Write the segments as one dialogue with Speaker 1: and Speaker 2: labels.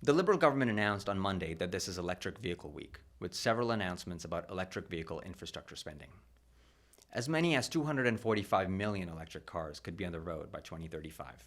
Speaker 1: The Liberal government announced on Monday that this is Electric Vehicle Week, with several announcements about electric vehicle infrastructure spending. As many as 245 million electric cars could be on the road by 2035.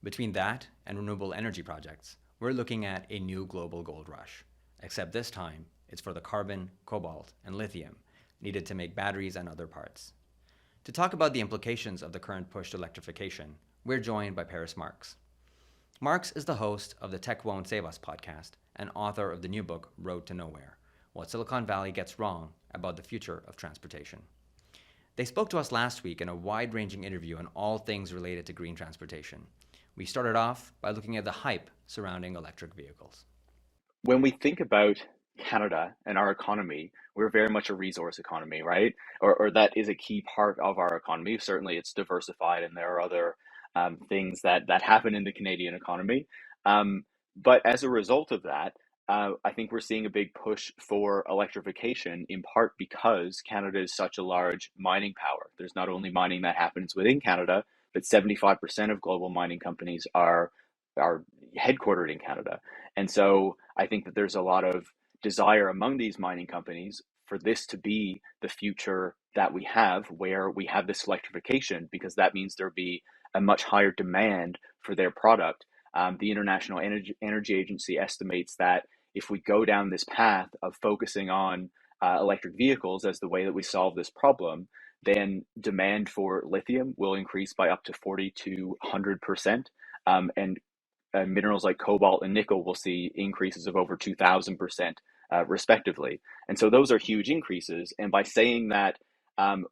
Speaker 1: Between that and renewable energy projects, we're looking at a new global gold rush, except this time it's for the carbon, cobalt, and lithium needed to make batteries and other parts. To talk about the implications of the current push to electrification, we're joined by Paris Marx. Marx is the host of the Tech Won't Save Us podcast and author of the new book, Road to Nowhere: What Silicon Valley Gets Wrong About the Future of Transportation. They spoke to us last week in a wide-ranging interview on all things related to green transportation. We started off by looking at the hype surrounding electric vehicles.
Speaker 2: When we think about Canada and our economy, we're very much a resource economy, right? Or that is a key part of our economy. Certainly, it's diversified, and there are other things that happen in the Canadian economy. But as a result of that, I think we're seeing a big push for electrification, in part because Canada is such a large mining power. There's not only mining that happens within Canada, but 75% of global mining companies are headquartered in Canada. And so I think that there's a lot of desire among these mining companies for this to be the future that we have, where we have this electrification, because that means there'll be a much higher demand for their product. The International Energy Agency estimates that if we go down this path of focusing on electric vehicles as the way that we solve this problem, then demand for lithium will increase by up to 40 to 100%. And minerals like cobalt and nickel will see increases of over 2,000%, respectively. And so those are huge increases. And by saying that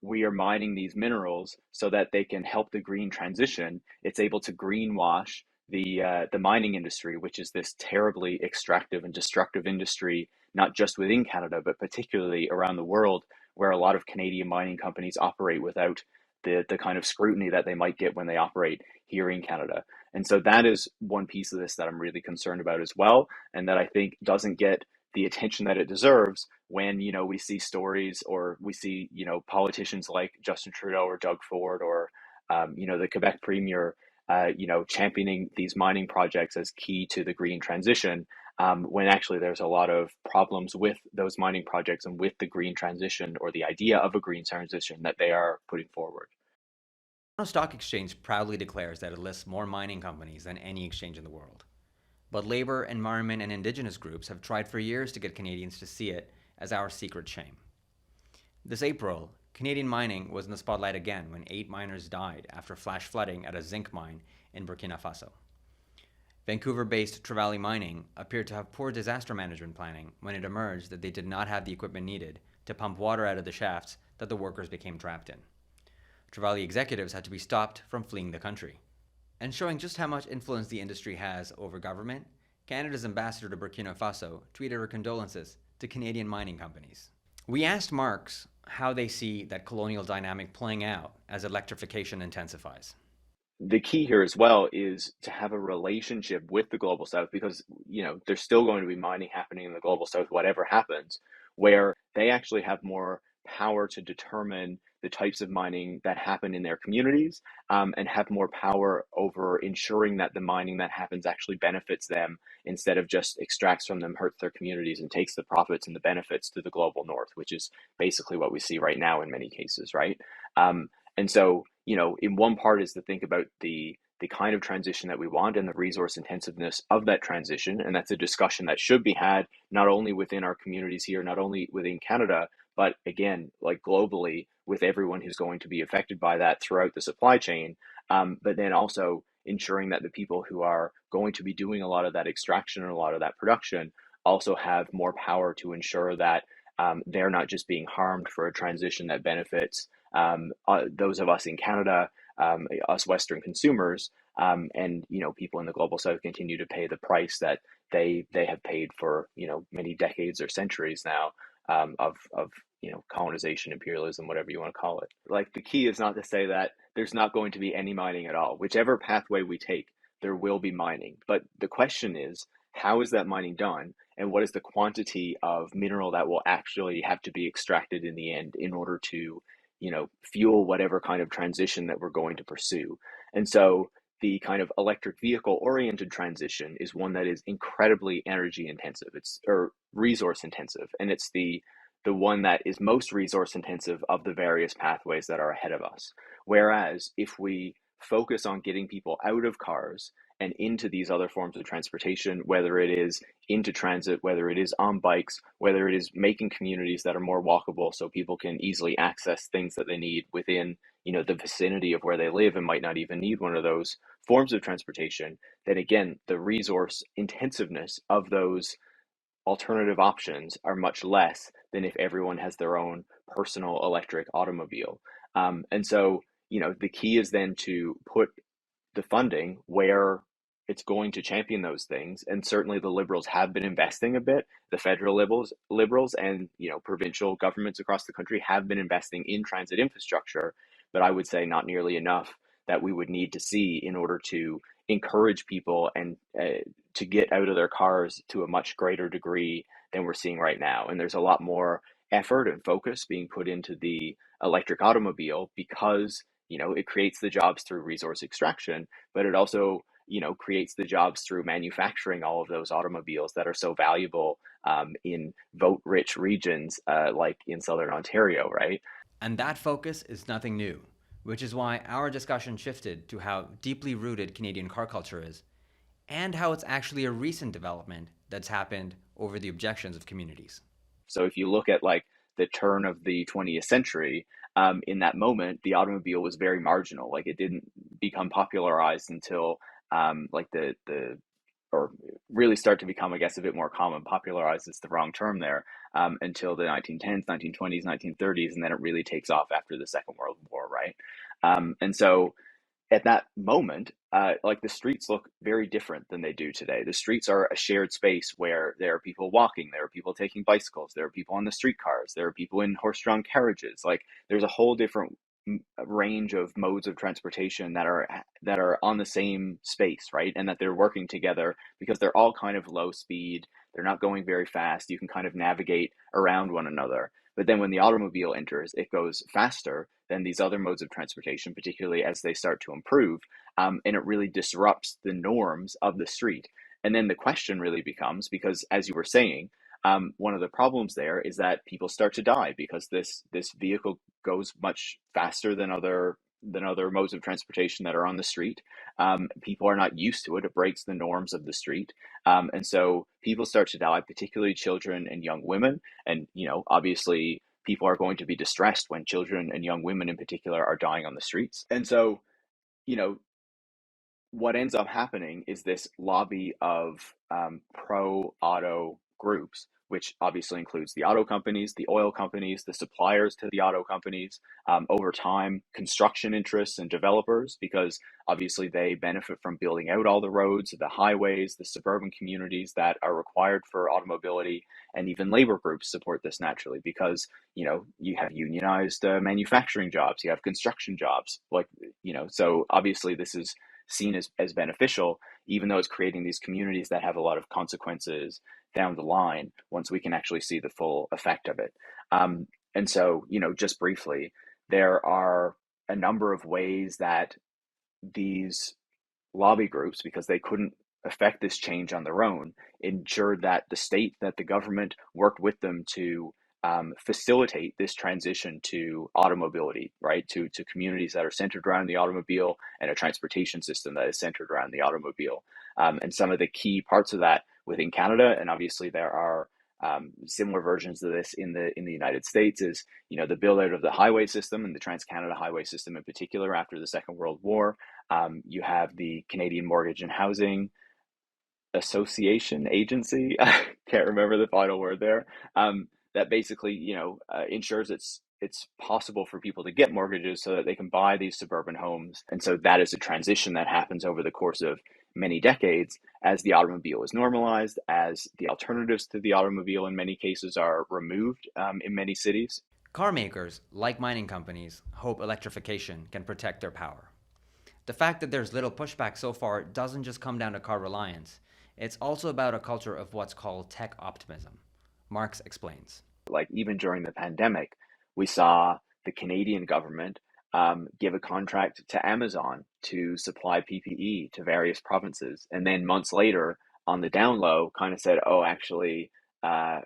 Speaker 2: we are mining these minerals so that they can help the green transition, it's able to greenwash the mining industry, which is this terribly extractive and destructive industry, not just within Canada, but particularly around the world, where a lot of Canadian mining companies operate without the kind of scrutiny that they might get when they operate here in Canada. And so that is one piece of this that I'm really concerned about as well, and that I think doesn't get the attention that it deserves when, we see stories, or we see, politicians like Justin Trudeau or Doug Ford, or, the Quebec Premier, championing these mining projects as key to the green transition, when actually there's a lot of problems with those mining projects and with the green transition, or the idea of a green transition that they are putting forward.
Speaker 1: Toronto Stock Exchange proudly declares that it lists more mining companies than any exchange in the world. But labor, environment, and indigenous groups have tried for years to get Canadians to see it as our secret shame. This April, Canadian mining was in the spotlight again when 8 miners died after flash flooding at a zinc mine in Burkina Faso. Vancouver-based Trevally Mining appeared to have poor disaster management planning when it emerged that they did not have the equipment needed to pump water out of the shafts that the workers became trapped in. Trevally executives had to be stopped from fleeing the country. And showing just how much influence the industry has over government, Canada's ambassador to Burkina Faso tweeted her condolences to Canadian mining companies. We asked Marx how they see that colonial dynamic playing out as electrification intensifies.
Speaker 2: The key here as well is to have a relationship with the global south, because there's still going to be mining happening in the global south whatever happens, where they actually have more power to determine the types of mining that happen in their communities, and have more power over ensuring that the mining that happens actually benefits them, instead of just extracts from them, hurts their communities, and takes the profits and the benefits to the global north, which is basically what we see right now in many cases, right? And so, in one part is to think about the kind of transition that we want and the resource intensiveness of that transition. And that's a discussion that should be had not only within our communities here, not only within Canada, but again, like globally, with everyone who's going to be affected by that throughout the supply chain. But then also ensuring that the people who are going to be doing a lot of that extraction and a lot of that production also have more power to ensure that they're not just being harmed for a transition that benefits those of us in Canada, us Western consumers, and people in the global South continue to pay the price that they have paid for many decades or centuries now, of colonization, imperialism, whatever you want to call it. Like, the key is not to say that there's not going to be any mining at all. Whichever pathway we take, there will be mining. But the question is, how is that mining done? And what is the quantity of mineral that will actually have to be extracted in the end in order to fuel whatever kind of transition that we're going to pursue? And so the kind of electric vehicle oriented transition is one that is incredibly energy intensive. It's or resource intensive, and it's the one that is most resource intensive of the various pathways that are ahead of us. Whereas if we focus on getting people out of cars and into these other forms of transportation, whether it is into transit, whether it is on bikes, whether it is making communities that are more walkable so people can easily access things that they need within, the vicinity of where they live and might not even need one of those forms of transportation, then again, the resource intensiveness of those alternative options are much less than if everyone has their own personal electric automobile. And so, the key is then to put the funding where it's going to champion those things. And certainly the Liberals have been investing a bit. The federal liberals and provincial governments across the country have been investing in transit infrastructure, but I would say not nearly enough that we would need to see in order to encourage people and to get out of their cars to a much greater degree than we're seeing right now. And there's a lot more effort and focus being put into the electric automobile because it creates the jobs through resource extraction, but it also creates the jobs through manufacturing all of those automobiles that are so valuable in vote-rich regions like in southern Ontario, right?
Speaker 1: And that focus is nothing new, which is why our discussion shifted to how deeply rooted Canadian car culture is, and how it's actually a recent development that's happened over the objections of communities.
Speaker 2: So if you look at like the turn of the 20th century, in that moment, the automobile was very marginal. Like it didn't become popularized until like the or really start to become, I guess, a bit more common. Popularized is the wrong term there, until the 1910s, 1920s, 1930s, and then it really takes off after the Second World War, right? And so at that moment, like the streets look very different than they do today. The streets are a shared space where there are people walking, there are people taking bicycles, there are people on the streetcars, there are people in horse-drawn carriages. Like there's a whole different range of modes of transportation that are on the same space, right? And that they're working together because they're all kind of low speed. They're not going very fast. You can kind of navigate around one another. But then when the automobile enters, it goes faster than these other modes of transportation, particularly as they start to improve. And it really disrupts the norms of the street. And then the question really becomes, because as you were saying, one of the problems there is that people start to die because this vehicle goes much faster than other modes of transportation that are on the street. People are not used to it. It breaks the norms of the street. And so people start to die, particularly children and young women. And, obviously, people are going to be distressed when children and young women in particular are dying on the streets. And so, you know, what ends up happening is this lobby of pro auto groups, which obviously includes the auto companies, the oil companies, the suppliers to the auto companies, over time, construction interests and developers, because obviously they benefit from building out all the roads, the highways, the suburban communities that are required for automobility, and even labor groups support this naturally because you have unionized manufacturing jobs, you have construction jobs, like so obviously this is seen as beneficial, even though it's creating these communities that have a lot of consequences down the line once we can actually see the full effect of it. And so, just briefly, there are a number of ways that these lobby groups, because they couldn't affect this change on their own, ensured that the state, that the government worked with them to facilitate this transition to automobility, right? To communities that are centered around the automobile and a transportation system that is centered around the automobile. And some of the key parts of that within Canada, and obviously there are similar versions of this in the United States, is the build out of the highway system and the Trans Canada Highway System in particular after the Second World War. You have the Canadian Mortgage and Housing Association Agency. I can't remember the final word there. That basically, ensures it's possible for people to get mortgages so that they can buy these suburban homes. And so that is a transition that happens over the course of many decades as the automobile is normalized, as the alternatives to the automobile in many cases are removed in many cities.
Speaker 1: Car makers, like mining companies, hope electrification can protect their power. The fact that there's little pushback so far doesn't just come down to car reliance. It's also about a culture of what's called tech optimism. Marx explains.
Speaker 2: Like even during the pandemic, we saw the Canadian government give a contract to Amazon to supply PPE to various provinces. And then months later, on the down low, kind of said, oh, actually,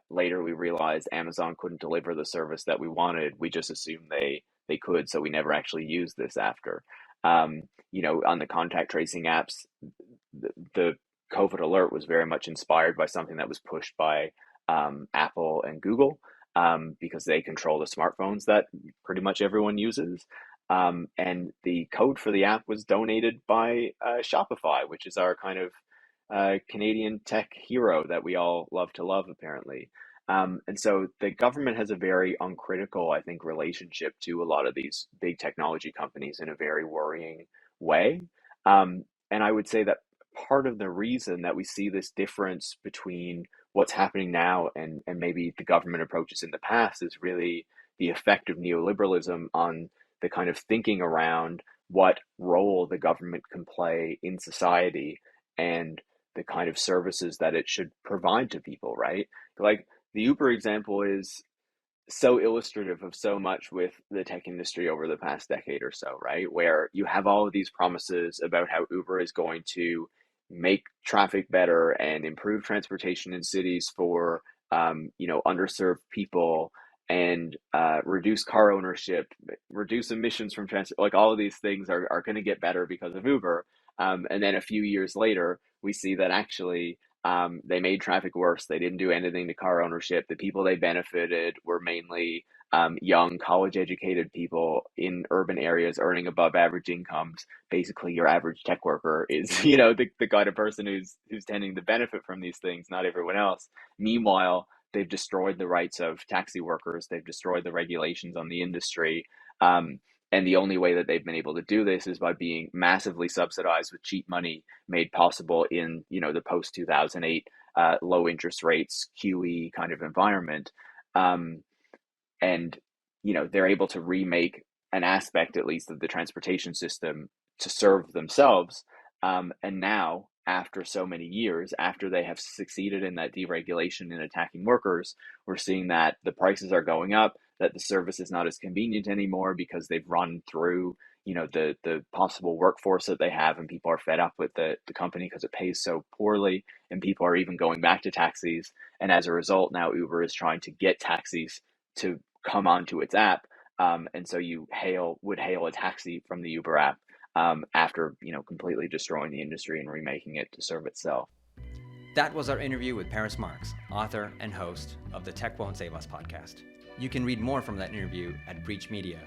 Speaker 2: later we realized Amazon couldn't deliver the service that we wanted. We just assumed they could, so we never actually used this after. On the contact tracing apps, the COVID alert was very much inspired by something that was pushed by Apple and Google, because they control the smartphones that pretty much everyone uses. And the code for the app was donated by Shopify, which is our kind of Canadian tech hero that we all love to love, apparently. And so the government has a very uncritical, I think, relationship to a lot of these big technology companies in a very worrying way. And I would say that part of the reason that we see this difference between what's happening now and maybe the government approaches in the past is really the effect of neoliberalism on the kind of thinking around what role the government can play in society and the kind of services that it should provide to people, right? Like the Uber example is so illustrative of so much with the tech industry over the past decade or so, right? Where you have all of these promises about how Uber is going to make traffic better and improve transportation in cities for underserved people and reduce car ownership, reduce emissions from transport. Like all of these things are going to get better because of Uber. And then a few years later, we see that actually they made traffic worse. They didn't do anything to car ownership. The people they benefited were mainly young, college-educated people in urban areas earning above average incomes. Basically, your average tech worker is, the kind of person who's tending to benefit from these things, not everyone else. Meanwhile, they've destroyed the rights of taxi workers. They've destroyed the regulations on the industry. And the only way that they've been able to do this is by being massively subsidized with cheap money made possible in, the post 2008 low interest rates, QE kind of environment. And, they're able to remake an aspect, at least, of the transportation system to serve themselves. And now, after so many years, after they have succeeded in that deregulation and attacking workers, we're seeing that the prices are going up, that the service is not as convenient anymore because they've run through, the possible workforce that they have, and people are fed up with the company because it pays so poorly, and people are even going back to taxis. And as a result, now Uber is trying to get taxis to come onto its app. And so you would hail a taxi from the Uber app after completely destroying the industry and remaking it to serve itself.
Speaker 1: That was our interview with Paris Marx, author and host of the Tech Won't Save Us podcast. You can read more from that interview at breachmedia.ca.